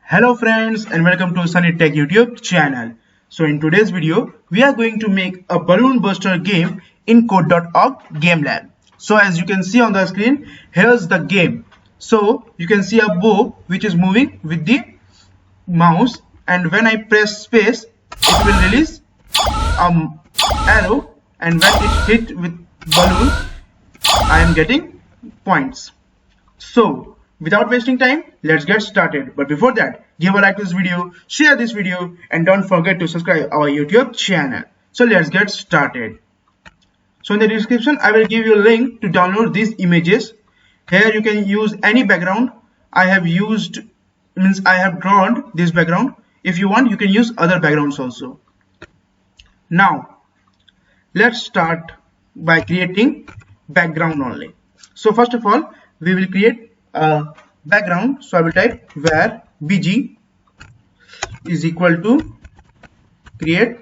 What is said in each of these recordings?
Hello friends and welcome to Sunny Tech YouTube channel. So in today's video, we are going to make a balloon buster game in code.org game lab. So as you can see on the screen, here's the game. So you can see a bow which is moving with the mouse, and when I press space, it will release an arrow, and when it hit with balloon, I am getting points. So without wasting time, let's get started. But before that, give a like to this video, share this video, and don't forget to subscribe our YouTube channel. So let's get started. So in the description, I will give you a link to download these images. Here you can use any background. I have drawn this background. If you want, you can use other backgrounds also. Now let's start by creating background only. So first of all, we will create a background. So I will type var bg is equal to create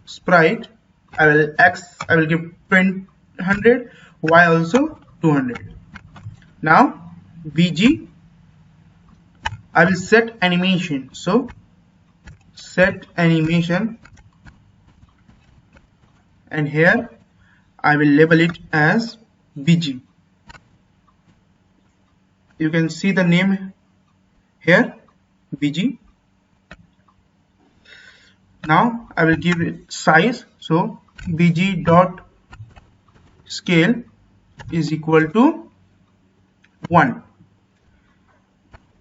sprite. I will give print 100, y also 200. Now bg, I will set animation. So set animation, and here I will label it as bg. You can see the name here, bg. Now I will give it size. So bg dot scale is equal to 1,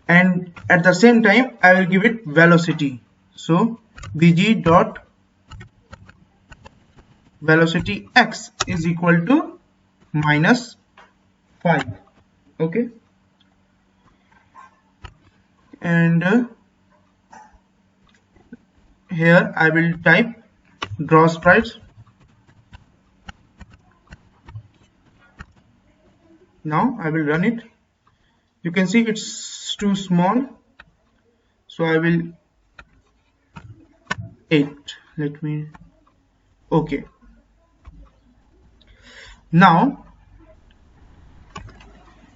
and at the same time I will give it velocity. So bg dot velocity x is equal to -5. Okay, and here I will type draw sprites. Now I will run it. You can see it's too small, so I will 8. Okay. Now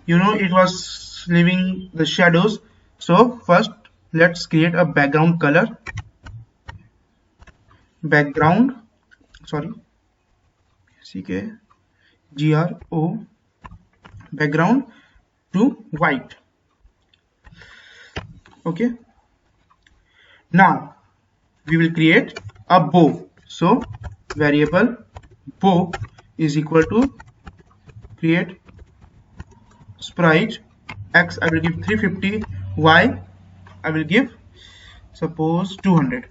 it was leaving the shadows. So first let's create a background color. Background to white. Okay, now we will create a bow. So variable bow is equal to create sprite. X I will give 350, y I will give suppose 200.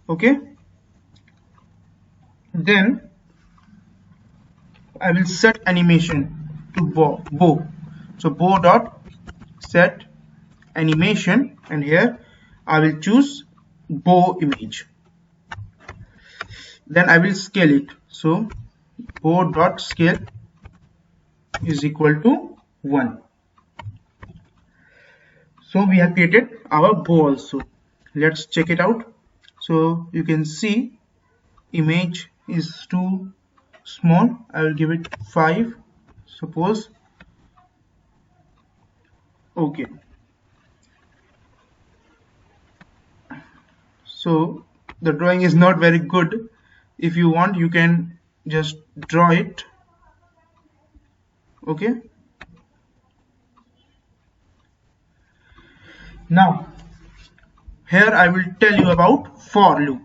Okay, then I will set animation to bow. So bow dot set animation, and here I will choose bow image. Then I will scale it. So bow dot scale is equal to 1. So we have created our bow also. Let's check it out. So you can see image is too small. I will give it 5, suppose. Okay, so the drawing is not very good. If you want, you can just draw it. Okay, now here I will tell you about for loop.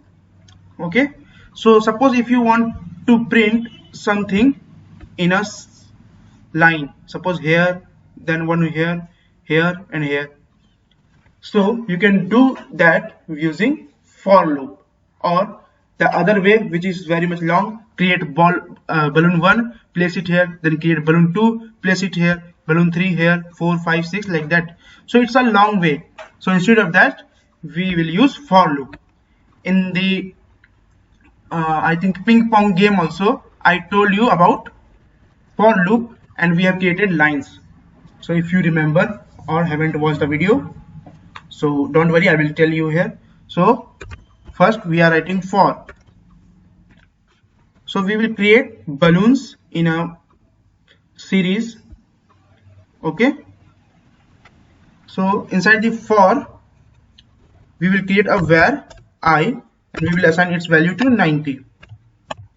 Okay, so suppose if you want to print something in a line, suppose here, then one here, here, and here. So you can do that using for loop, or the other way, which is very much long. Create balloon 1, place it here, then create balloon 2, place it here, balloon 3 here, 4, 5, 6, like that. So it's a long way. So instead of that, we will use for loop. In the I think ping pong game also, I told you about for loop, and we have created lines. So if you remember or haven't watched the video, so don't worry, I will tell you here. So first we are writing for. So we will create balloons in a series. Okay, So inside the for, we will create a var I and we will assign its value to 90.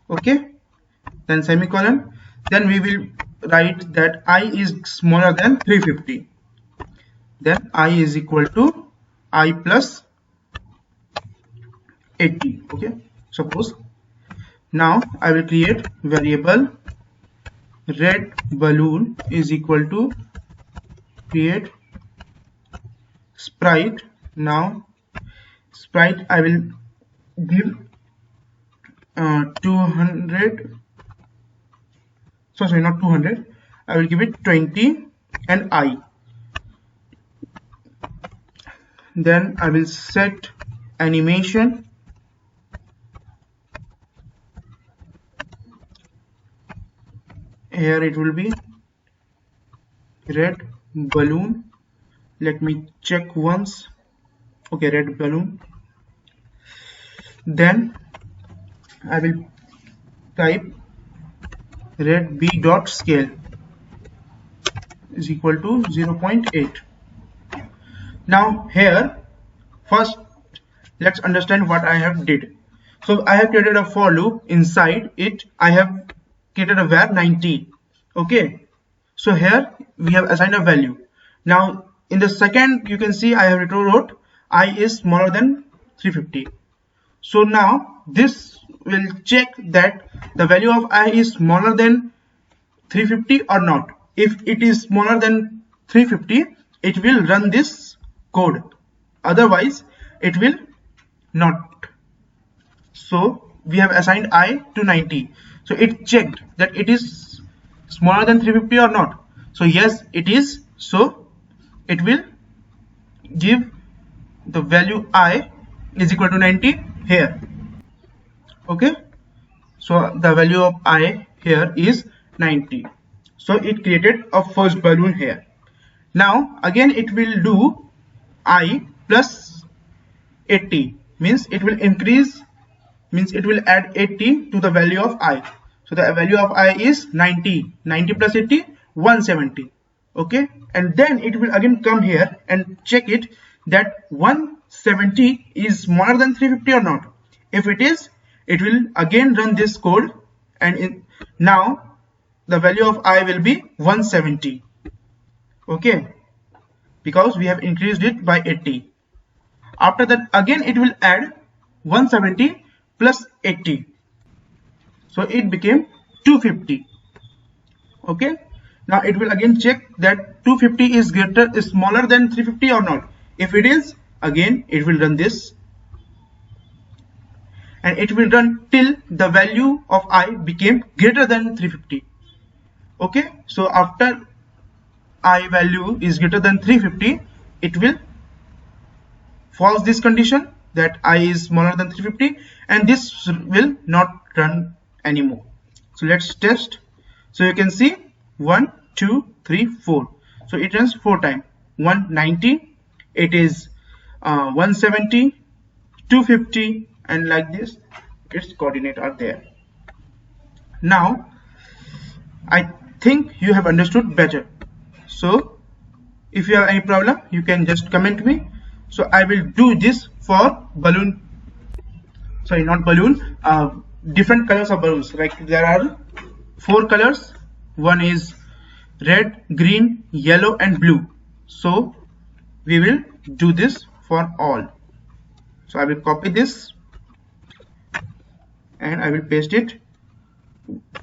Okay, then semicolon, then we will write that I is smaller than 350, then I is equal to I plus 80. Okay, suppose now I will create variable red balloon is equal to create sprite. Now sprite I will give 200, sorry not 200, I will give it 20 and I. Then I will set animation here, it will be red balloon. Let me check once. Okay, red balloon. Then I will type red b dot scale is equal to 0.8. Now here first let's understand what I have did. So I have created a for loop. Inside it I have created a var 90. Okay, so here we have assigned a value. Now in the second you can see I have wrote I is smaller than 350. So now this will check that the value of I is smaller than 350 or not. If it is smaller than 350, it will run this code, otherwise it will not. So we have assigned I to 90, so it checked that it is smaller than 350 or not. So yes it is, so it will give the value I is equal to 90 here. Okay, so the value of I here is 90. So it created a first balloon here. Now again it will do I plus 80, means it will increase, means it will add 80 to the value of I. So the value of I is 90, 90 plus 80, 170. Okay, and then it will again come here and check it that 170 is smaller than 350 or not. If it is, it will again run this code, and now the value of I will be 170. Okay, because we have increased it by 80. After that again it will add 170 plus 80, so it became 250. Okay, now it will again check that 250 is smaller than 350 or not. If it is, again it will run this, and it will run till the value of I became greater than 350. Okay, so after I value is greater than 350, it will false this condition that I is smaller than 350, and this will not run anymore. So let's test. So you can see 1 2 3 4, so it runs 4 times. 190, it is 170, 250, and like this its coordinate are there. Now I think you have understood better. So if you have any problem, you can just comment me. So I will do this for balloon, sorry not balloon, different colors of balloons. Like there are 4 colors, one is red, green, yellow and blue. So we will do this for all. So I will copy this and I will paste it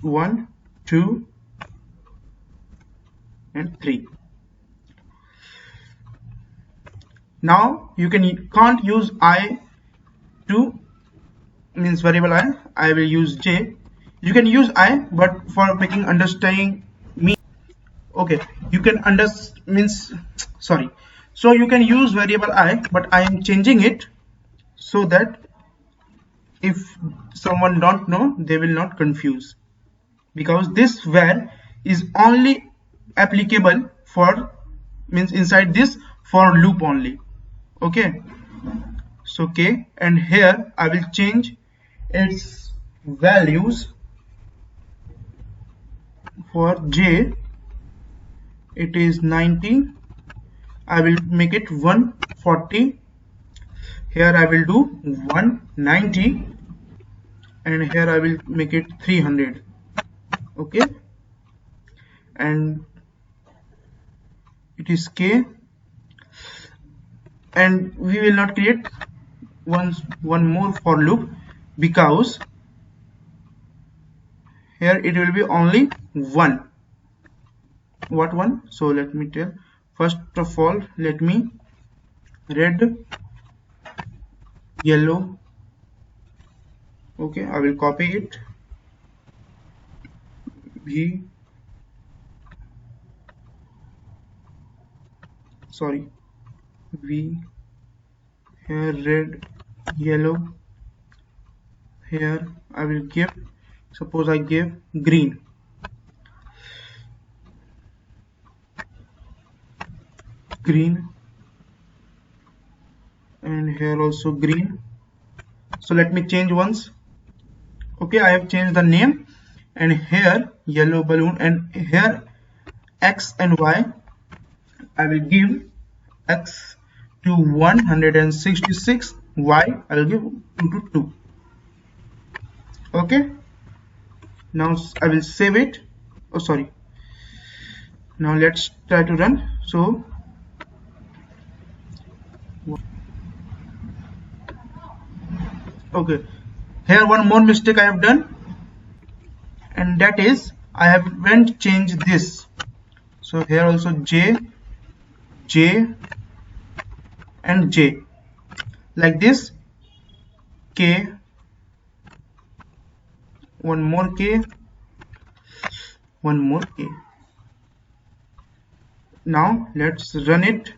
1 2 and 3. Now you can't use I to means variable I will use J. You can use I, but for making understanding me, okay, you can so you can use variable I, but I am changing it so that if someone don't know, they will not confuse, because this var is only applicable for inside this for loop only. Okay, so okay, and here I will change its values. For J it is 90, I will make it 140. Here I will do 190, and here I will make it 300. Okay, and it is K, and we will not create one more for loop, because here it will be only one. What one? So let me tell. First of all, let me red, yellow. Okay, I will copy it. V, here red, yellow. Here I will give, suppose I give green. And here also green. So let me change once. Okay, I have changed the name, and here yellow balloon, and here X and Y, I will give X to 166, Y I will give 2 to 2. Okay, now I will save it. Oh sorry, now let's try to run. So okay, here one more mistake I have done, and that is I haven't changed this. So here also J and J, like this. K, one more K, one more K. Now let's run it.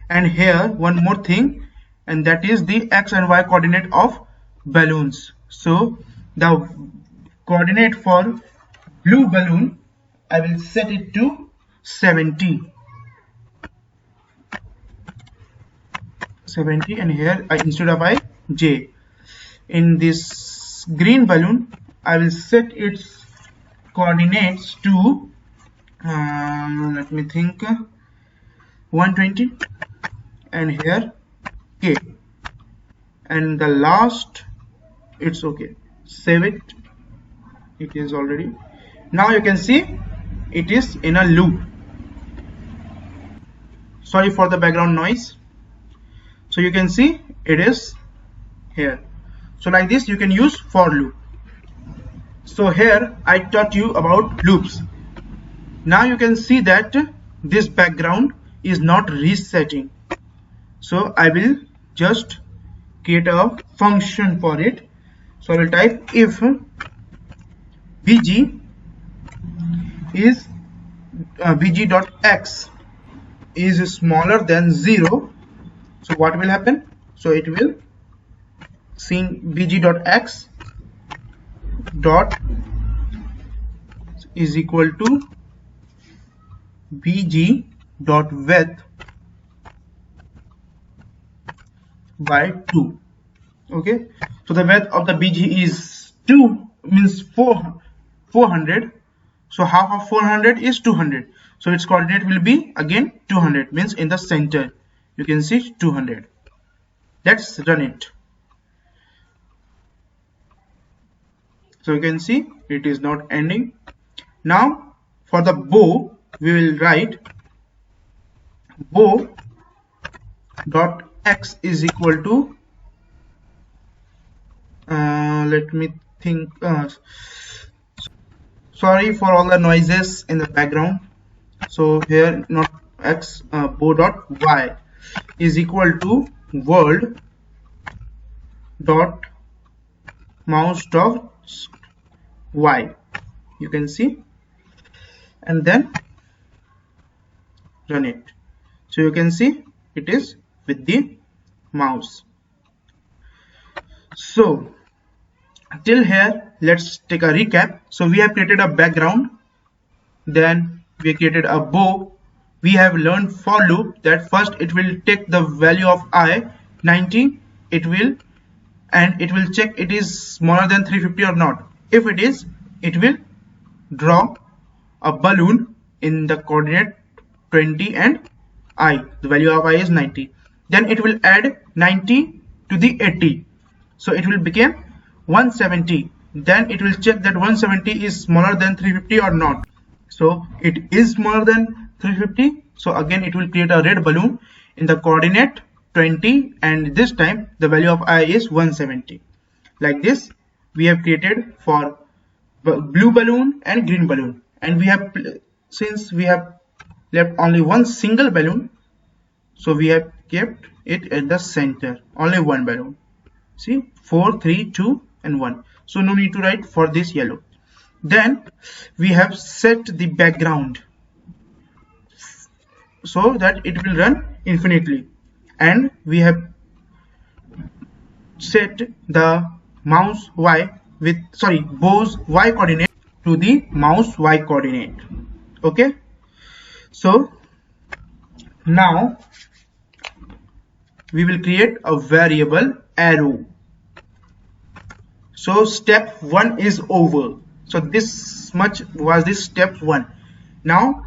And here one more thing, and that is the X and Y coordinate of balloons. So the coordinate for blue balloon, I will set it to 70, and here instead of I, J. In this green balloon, I will set its coordinates to let me think, 120, and here K, and the last, it's okay, save it. It is already. Now you can see it is in a loop. Sorry for the background noise. So you can see it is here. So like this you can use for loop. So here I taught you about loops. Now you can see that this background is not resetting. So I will just create a function for it. So I will type if bg is bg.x is smaller than 0. So what will happen? So it will see bg.x dot is equal to bg.width by 2. Okay, so the width of the bg is 2, means 400. So half of 400 is 200. So its coordinate will be again 200, means in the center. You can see 200. Let's run it. So you can see it is not ending. Now for the bow, we will write bow dot x is equal to let me think, sorry for all the noises in the background. So here not x, bow dot y is equal to world dot mouse dot y. You can see, and then run it. So you can see it is with the mouse. So till here, let's take a recap. So we have created a background, then we created a bow. We have learned for loop that first it will take the value of I 90, it will check it is smaller than 350 or not. If it is, it will draw a balloon in the coordinate 20 and I. The value of I is 90. Then it will add 90 to the 80. So it will become 170. Then it will check that 170 is smaller than 350 or not. So it is smaller than 350. So again it will create a red balloon in the coordinate 20, and this time the value of I is 170. Like this we have created for blue balloon and green balloon, and we have, since we have left only one single balloon, so we have kept it at the center, only one balloon. See, 4, 3, 2 and 1. So no need to write for this yellow. Then we have set the background so that it will run infinitely, and we have set the mouse y with bow's y coordinate to the mouse y coordinate. Okay, so now we will create a variable arrow. So step 1 is over. So this much was this step 1. Now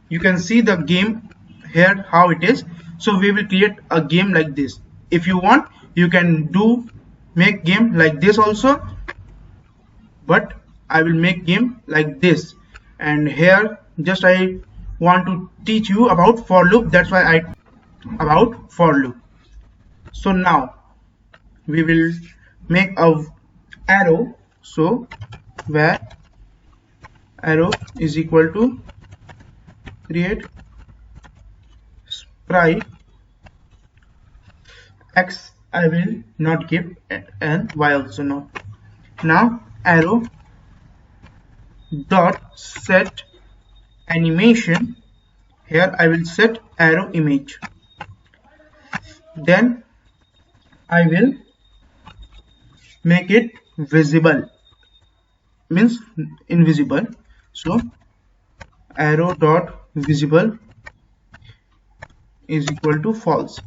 you can see the game here how it is. So we will create a game like this. If you want, you can make game like this also, but I will make game like this. And here just I want to teach you about for loop, that's why I about for loop. So now we will make a arrow. So where arrow is equal to create sprite x, I will not give, and y also no. Now arrow dot set animation, here I will set arrow image. Then I will make it visible, means invisible. So arrow dot visible is equal to false.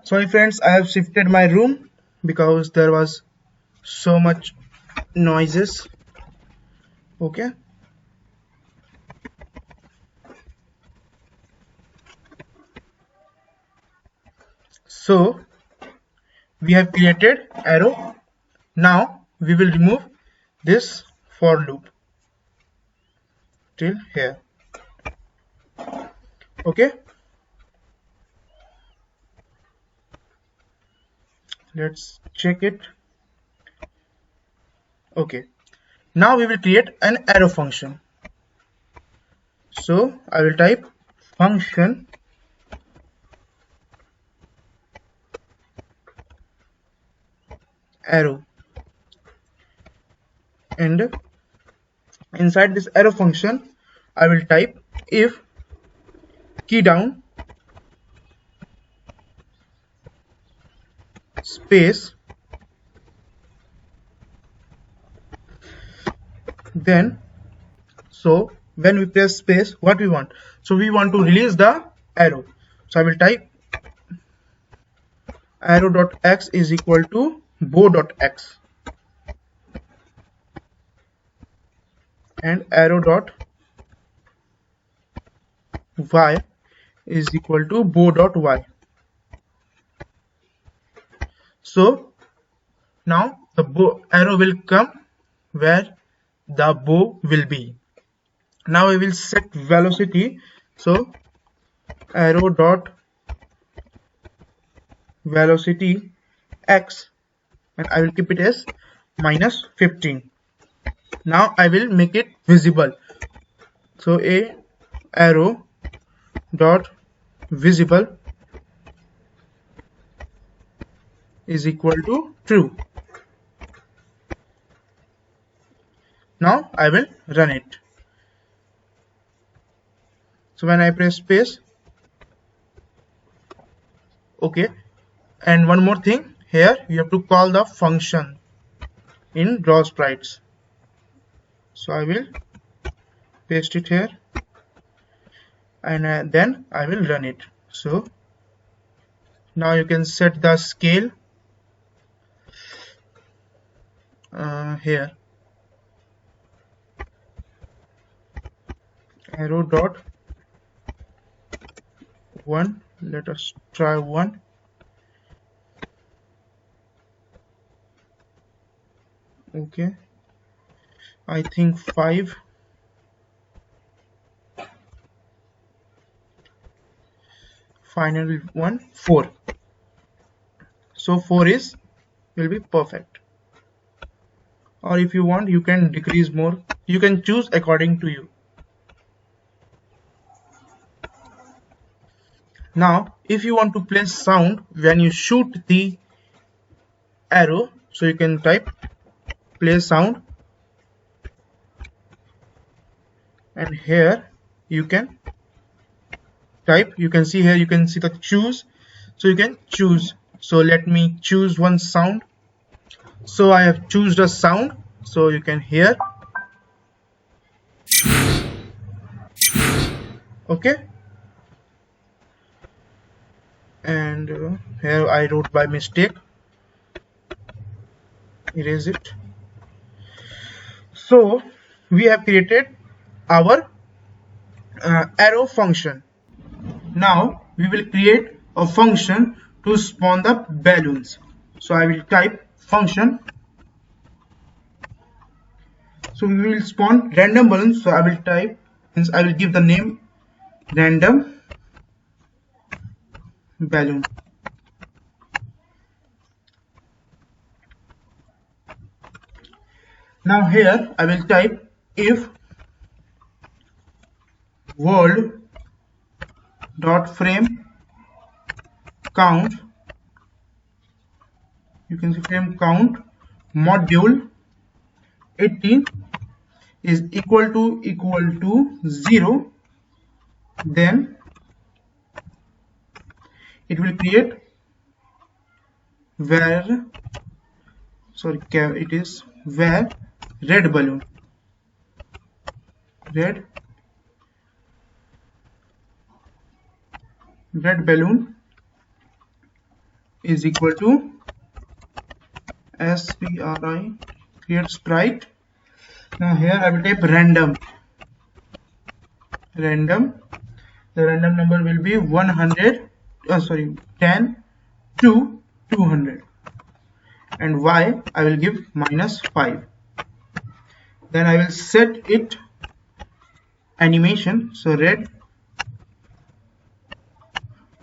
Sorry friends, I have shifted my room because there was so much noises. Okay, so we have created arrow. Now we will remove this for loop till here. Okay, let's check it. Okay, now we will create an arrow function. So I will type function arrow, and inside this arrow function I will type if key down space, then so when we press space, what we want, so we want to release the arrow. So I will type arrow dot x is equal to bow dot x, and arrow dot y is equal to bow dot y. So now the arrow will come where the bow will be. Now we will set velocity. So arrow dot velocity x, and I will keep it as -15. Now I will make it visible. So a arrow dot visible is equal to true. Now I will run it. So when I press space, okay, and one more thing, here you have to call the function in draw sprites. So I will paste it here, and then I will run it. So now you can set the scale here. arrow dot 1. Let us try 1. Okay, I think 5. Final one 4. So 4 will be perfect. Or if you want, you can decrease more. You can choose according to you. Now if you want to play sound when you shoot the arrow, so you can type play sound, and here you can type, you can see here, you can see the choose, so you can choose. So let me choose one sound. So I have chosen a sound, so you can hear. Okay, and here I wrote by mistake, erase it. So we have created our arrow function. Now we will create a function to spawn the balloons. So I will type function. So we will spawn random balloons. So I will type, since I will give the name random balloon. Now here I will type if world dot frame count, you can see frame count module 18 is equal to 0, then it will create where, sorry, it is where red balloon, red balloon is equal to SPRI, create sprite. Now here I will type random. The random number will be 100, 10 to 200, and y I will give -5. Then I will set it animation, so red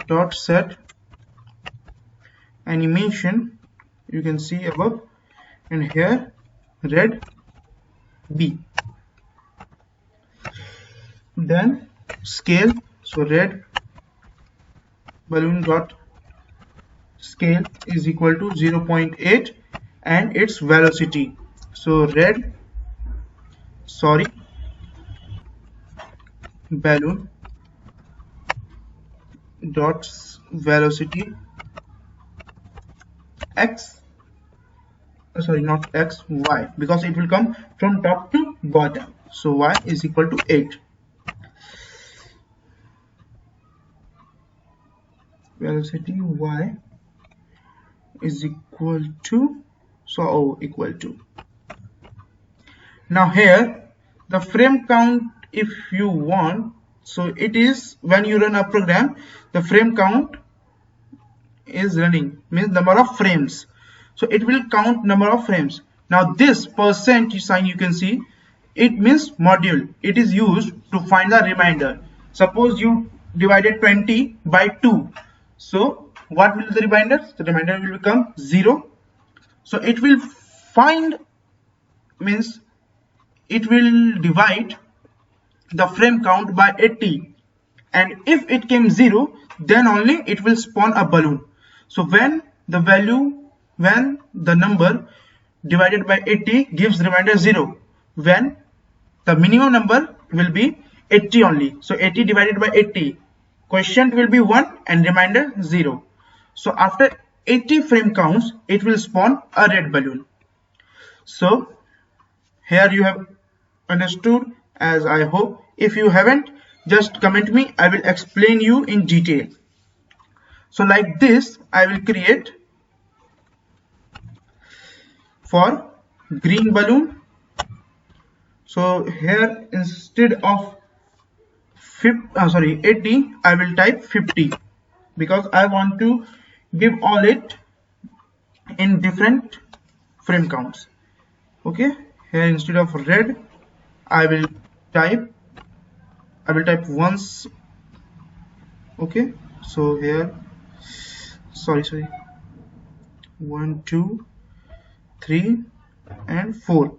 dot set animation, you can see above, and here red B. Then scale, so red balloon dot scale is equal to 0.8, and its velocity, so red balloon dot velocity x, not x, y, because it will come from top to bottom, so y is equal to 8. Velocity y is equal to, equal to. Now here the frame count, if you want, so it is when you run a program, the frame count is running, means number of frames, so it will count number of frames. Now this percent sign, you can see, it means module. It is used to find the remainder. Suppose you divided 20 by 2, so what will the remainder? The remainder will become 0. So it will find, means it will divide the frame count by 80, and if it came 0, then only it will spawn a balloon. So when the number divided by 80 gives remainder 0, when the minimum number will be 80 only, so 80 divided by 80, quotient will be 1 and remainder 0. So after 80 frame counts, it will spawn a red balloon. So here you have understood, as I hope. If you haven't, just comment me, I will explain you in detail. So like this I will create for green balloon. So here instead of 80, I will type 50 because I want to give all it in different frame counts. Okay, here instead of red I will type once. Okay, so here sorry 1 2 3 and 4.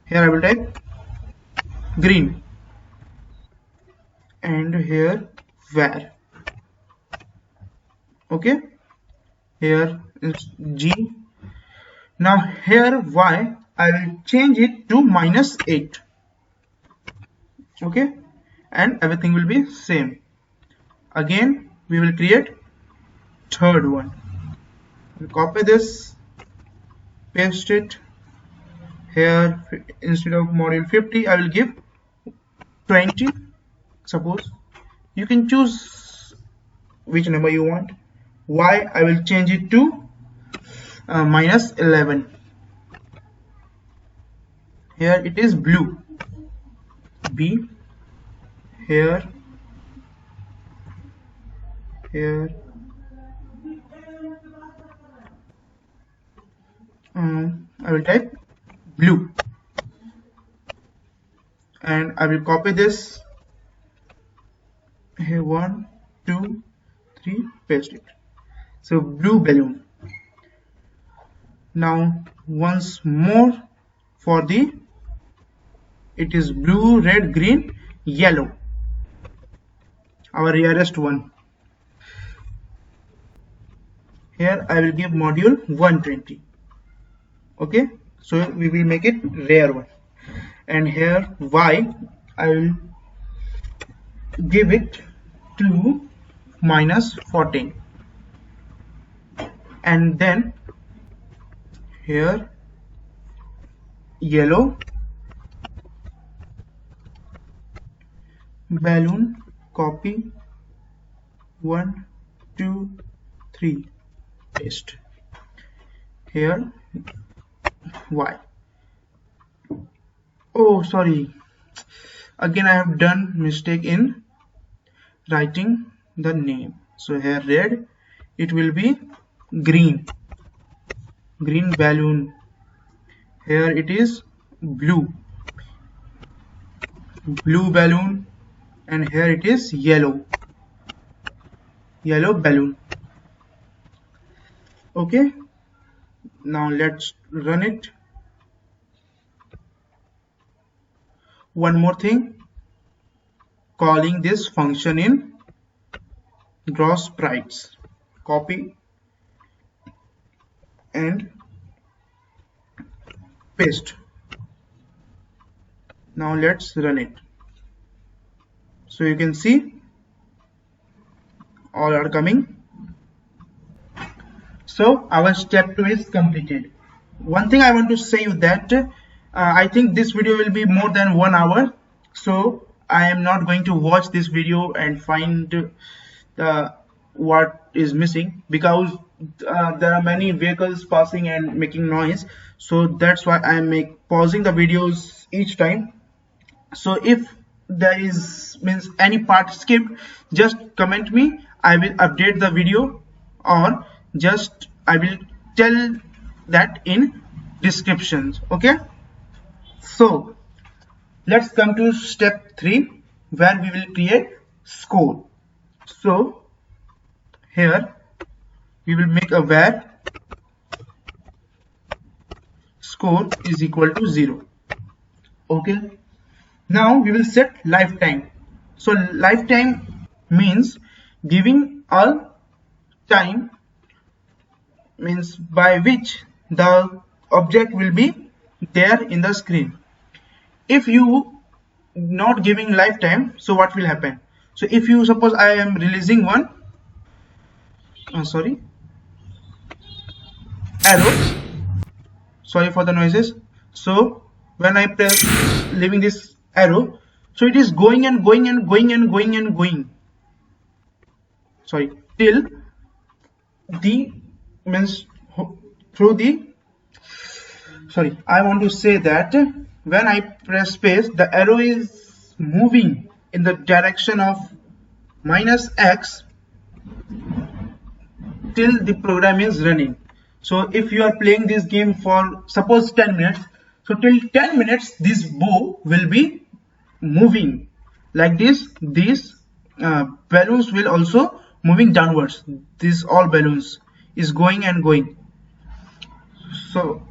Here I will type green and here where. Okay, here is G. Now here Y I will change it to -8. Okay, and everything will be same. Again we will create third one. We'll copy this, paste it here. Instead of module 50 I will give 20. Suppose you can choose which number you want. Y I will change it to -11. Here it is blue. B here I will type blue and I will copy this here. 1 2 3, paste it. So blue balloon. Now once more for the, it is blue, red, green, yellow, our rarest one. Here I will give module 120. Okay, so we will make it rare one. And here Y I will give it to -14. And then here yellow balloon, copy 1 2 3, paste. Here Y. Oh sorry, again I have done mistake in writing the name. So here red, it will be green balloon. Here it is blue balloon, and here it is yellow balloon. Okay, now let's run it. One more thing, calling this function in draw sprites. Copy and paste. Now let's run it. So you can see all are coming. So our step 2 is completed. One thing I want to say you that I think this video will be more than 1 hour, so I am not going to watch this video and find what is missing, because there are many vehicles passing and making noise. So that's why I am pausing the videos each time. So if there is any part skipped, just comment me. I will update the video, or just I will tell that in descriptions. Okay, so let's come to step 3, where we will create score. So here we will make a where score is equal to 0. Okay, now we will set lifetime. So lifetime means giving a time, means by which the object will be there in the screen. If you not giving lifetime, so what will happen? So if you suppose I am releasing one arrow, sorry for the noises. So when I press leaving this arrow, so it is going and going and going and going and going, sorry, till the means through the, sorry, I want to say that when I press space, the arrow is moving in the direction of -x till the program is running. So if you are playing this game for suppose 10 minutes, so till 10 minutes this bow will be moving like this. These balloons will also moving downwards. These all balloons is going and going. So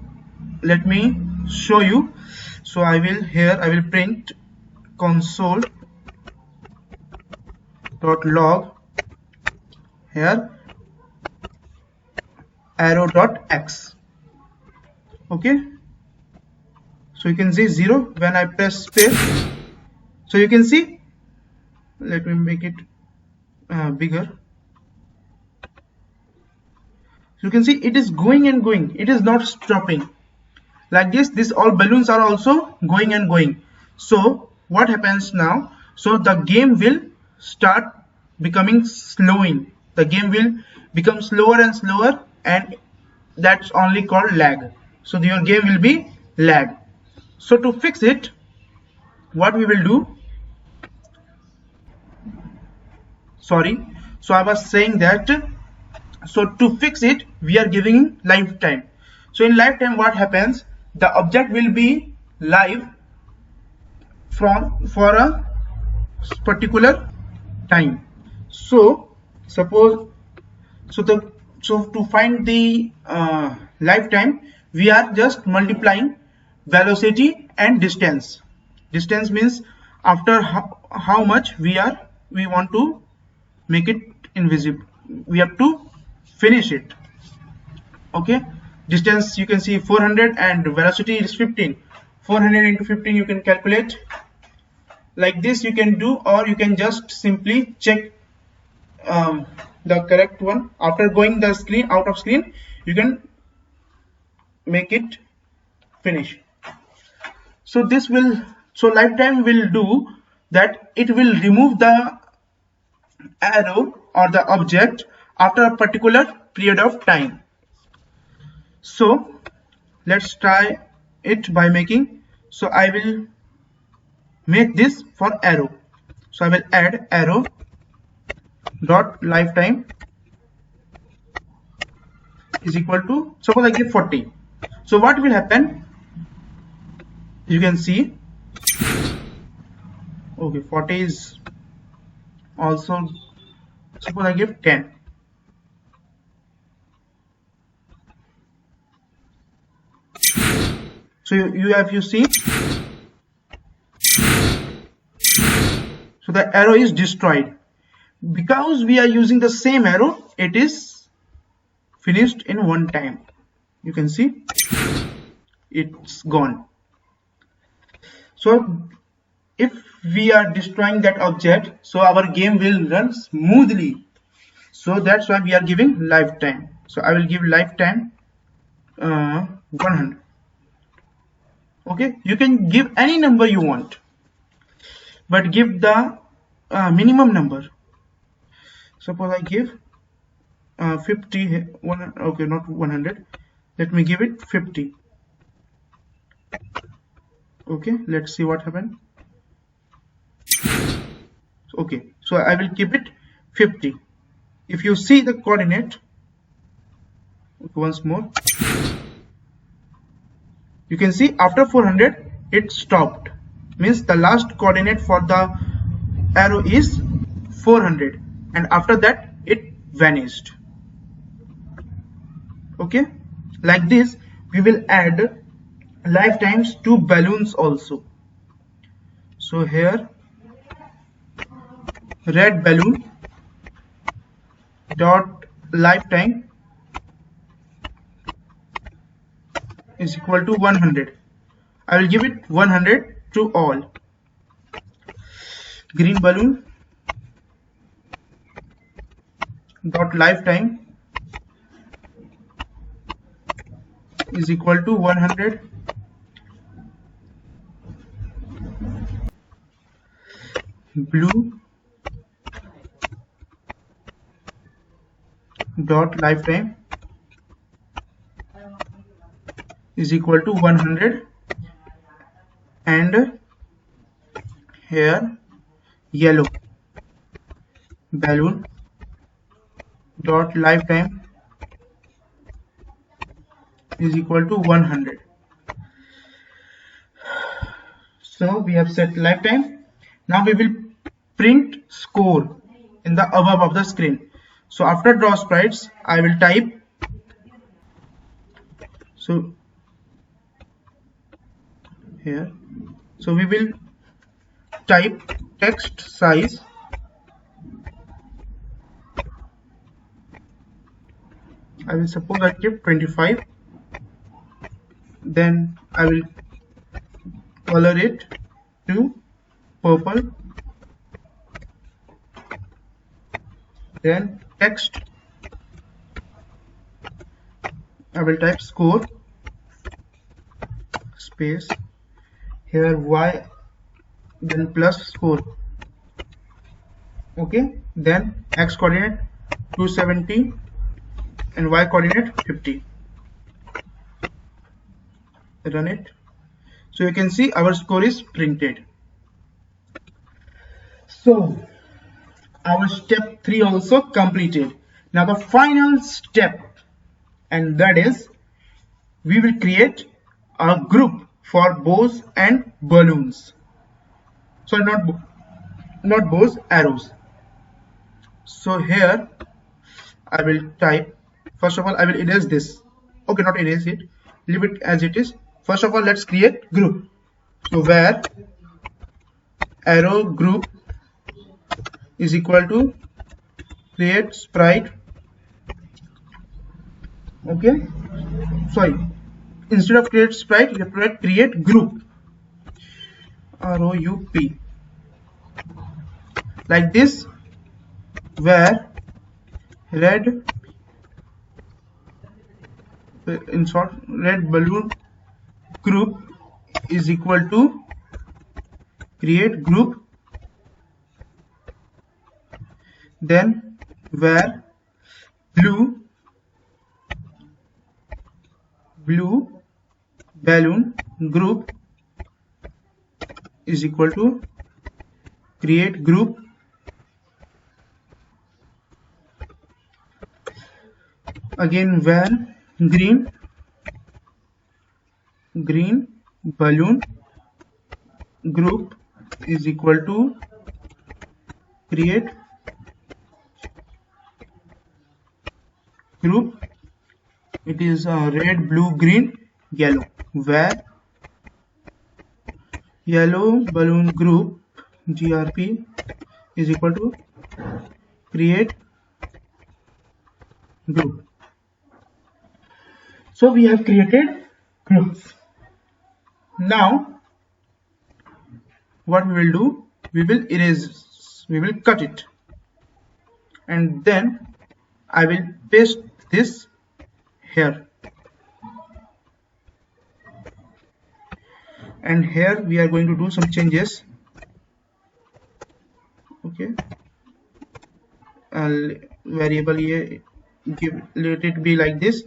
let me show you. So I will print console.log here arrow.x. okay, so you can see 0 when I press space. So you can see, let me make it bigger. You can see it is going and going, it is not stopping. Like this all balloons are also going and going. So what happens now? So the game will start becoming slowing. The game will become slower and slower, and that's only called lag. So your game will be lag. So to fix it, what we will do, sorry, so I was saying that, so to fix it we are giving lifetime. So in lifetime what happens, the object will be live for a particular time. So suppose, so to find the lifetime, we are just multiplying velocity and distance. Distance means after how much we want to make it invisible, we have to finish it. Okay, distance you can see 400 and velocity is 15. 400 into 15 you can calculate. Like this you can do, or you can just simply check the correct one. After going the screen out of screen, you can make it finish. So this will, so lifetime will do that, it will remove the arrow or the object after a particular period of time. So let's try it by making, so I will make this for arrow. So I will add arrow dot lifetime is equal to, suppose I give 40. So what will happen, you can see, okay, 40 is also, suppose I give 10. So you see, so the arrow is destroyed. Because we are using the same arrow, it is finished in one time. You can see it's gone. So if we are destroying that object, so our game will run smoothly. So that's why we are giving lifetime. So I will give lifetime 100. Okay, you can give any number you want, but give the minimum number. Suppose I give 50, okay, not 100, let me give it 50. Okay, let's see what happened. Okay, so I will keep it 50. If you see the coordinate, okay, once more, you can see after 400 it stopped, means the last coordinate for the arrow is 400, and after that it vanished. Okay, like this we will add lifetimes to balloons also. So here red balloon dot lifetime is equal to 100. I will give it 100 to all. Green balloon dot lifetime is equal to 100. Blue dot lifetime is equal to 100, here yellow balloon dot lifetime is equal to 100. So we have set lifetime. Now we will print score in the above of the screen. So after draw sprites, I will type, so here, so we will type text size I will suppose I keep 25, then I will color it to purple, then text I will type score space here y, then plus score. Okay, then x coordinate 270 and y coordinate 50. Run it. So you can see our score is printed. So our step 3 also completed. Now the final step, and that is we will create a group for bows and balloons. So not bows, arrows. So here I will type, first of all I will erase this. Okay, not erase it, leave it as it is. First of all, let's create group. So where arrow group is equal to create sprite. Okay, sorry, instead of create sprite you have to write create group, ROUP, like this, where red, in short, red balloon group is equal to create group, then where blue balloon group is equal to create group, again where green balloon group is equal to create group. It is red, blue, green, yellow, where yellow balloon group GRP is equal to create group. So we have created groups. Now what we will do, we will erase, we will cut it, and then I will paste this here, and here we are going to do some changes. Okay, variable here, let it be like this.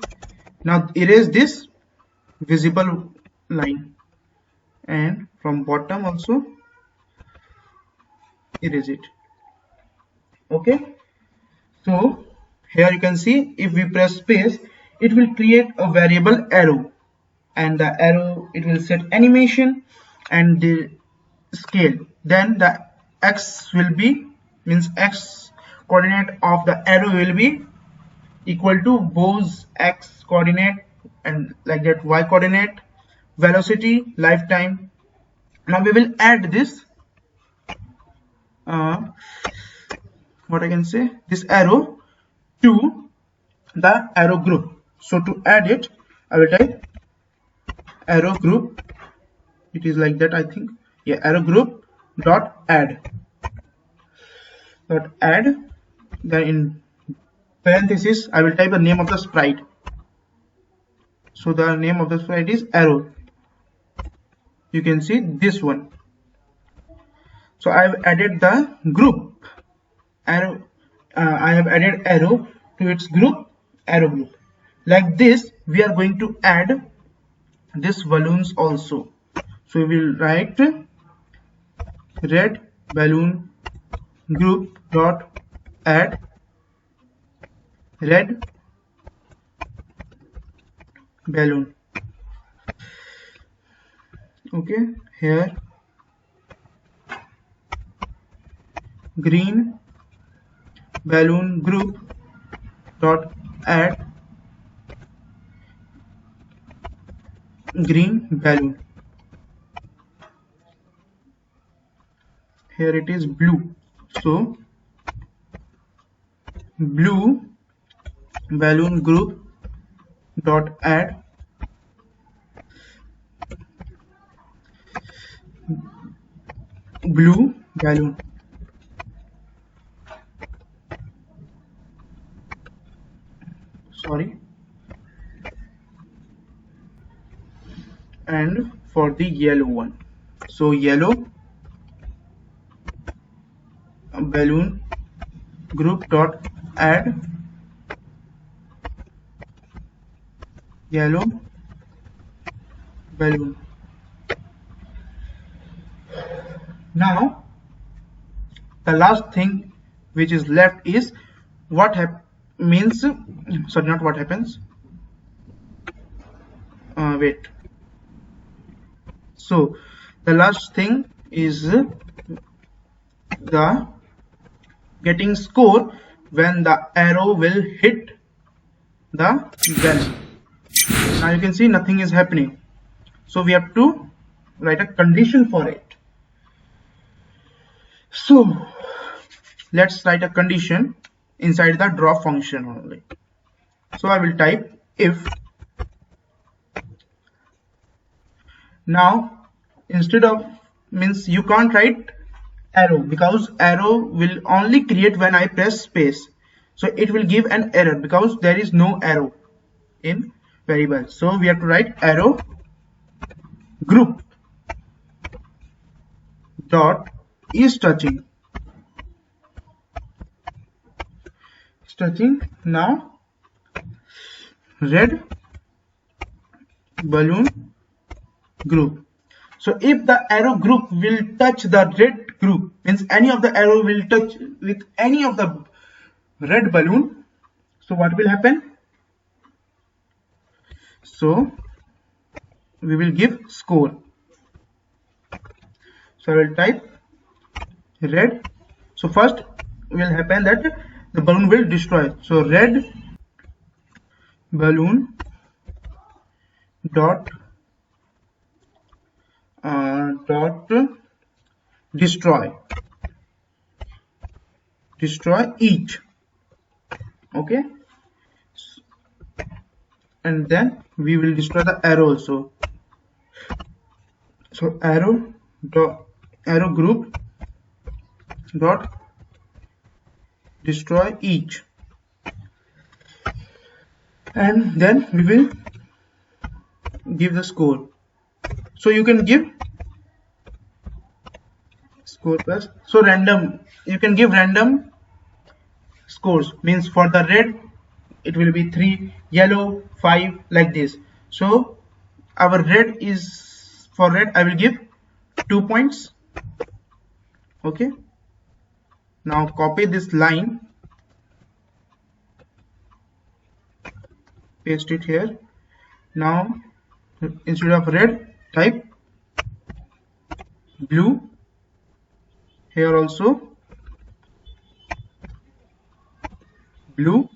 Now erase this visible line, and from bottom also erase it. Okay, so here you can see if we press space, it will create a variable arrow, and the arrow, it will set animation and the scale. Then the x will be, means x coordinate of the arrow will be equal to bows x coordinate, and like that y coordinate, velocity, lifetime. Now we will add this what I can say, this arrow to the arrow group. So to add it, I will type arrow group, it is like that I think, yeah, arrow group dot add, then in parenthesis I will type the name of the sprite. So the name of the sprite is arrow, you can see this one. So I have added the group arrow, I have added arrow to its group, arrow group. Like this we are going to add this balloons also. So we will write red balloon group dot add red balloon. Okay, here green balloon group dot add green balloon. Here it is blue, so blue balloon group dot add blue balloon. Sorry. And for the yellow one, so yellow balloon group dot add yellow balloon. Now the last thing which is left is what means, sorry, not what happens, wait. So the last thing is the getting score when the arrow will hit the gun. Now you can see nothing is happening, so we have to write a condition for it. So let's write a condition inside the draw function only. So I will type if. Now instead of, means you can't write arrow because arrow will only create when I press space, so it will give an error because there is no arrow in variable. So we have to write arrow group dot is touching. Now red balloon group. So if the arrow group will touch the red group, means any of the arrow will touch with any of the red balloon, so what will happen? So we will give score. So I will type red. So first will happen that the balloon will destroy. So red balloon dot destroy each. Okay, and then we will destroy the arrow also. So arrow group dot destroy each, and then we will give the score. So you can give score plus, so random, you can give random scores, means for the red it will be 3, yellow 5, like this. So our red is, for red I will give 2 points. Okay, now copy this line, paste it here. Now instead of red type blue, here also blue.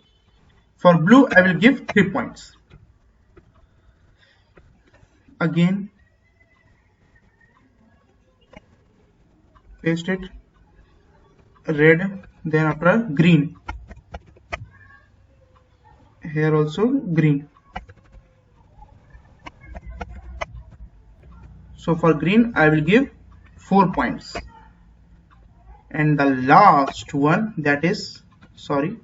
For blue I will give 3 points. Again paste it, red, then after green, here also green. So for green I will give 4 points. And the last one, that is, sorry,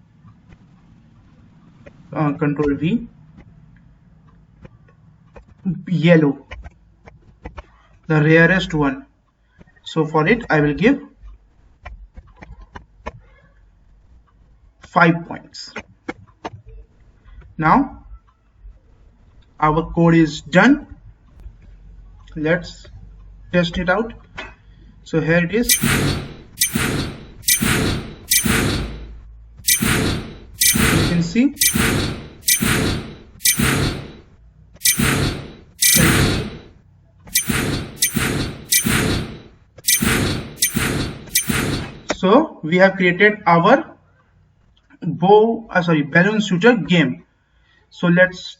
control V, yellow, the rarest one. So for it I will give 5 points. Now our code is done. Let's test it out. So here it is. You can see. So we have created our balloon shooter game. So let's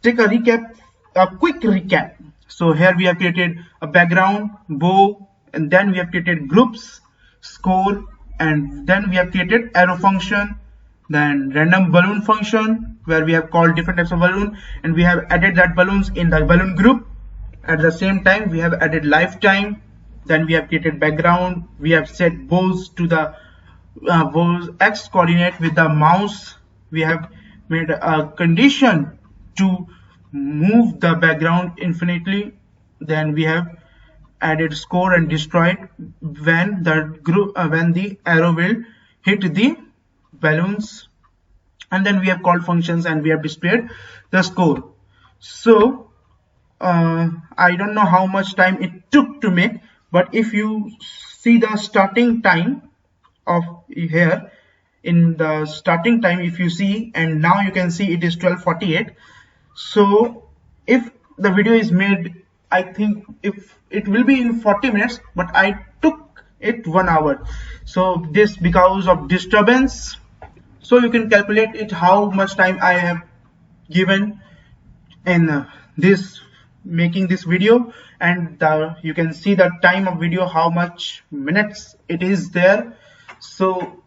take a quick recap. So here we have created a background, bow, and then we have created groups, score, and then we have created arrow function, then random balloon function where we have called different types of balloon, and we have added that balloons in the balloon group. At the same time, we have added lifetime. Then we have created background. We have set bows to the bows x coordinate with the mouse. We have made a condition to move the background infinitely. Then we have added score and destroyed when the arrow will hit the balloons. And then we have called functions and we have displayed the score. So I don't know how much time it took to make, but if you see the starting time of here, in the starting time, if you see, and now you can see it is 12:48. So if the video is made, I think if it will be in 40 minutes, but I took it 1 hour. So this because of disturbance. So you can calculate it how much time I have given in this making this video, and you can see the time of video, how much minutes it is there. So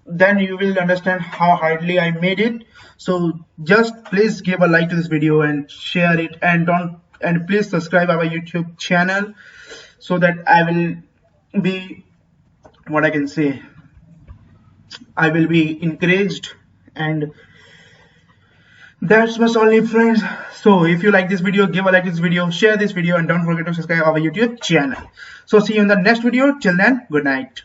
then you will understand how hardly I made it. So just please give a like to this video and share it, and please subscribe our YouTube channel so that I will be, what I can say, I will be encouraged. And that's much only, friends. So if you like this video, give a like to this video, share this video, and don't forget to subscribe our YouTube channel. So see you in the next video. Till then, good night.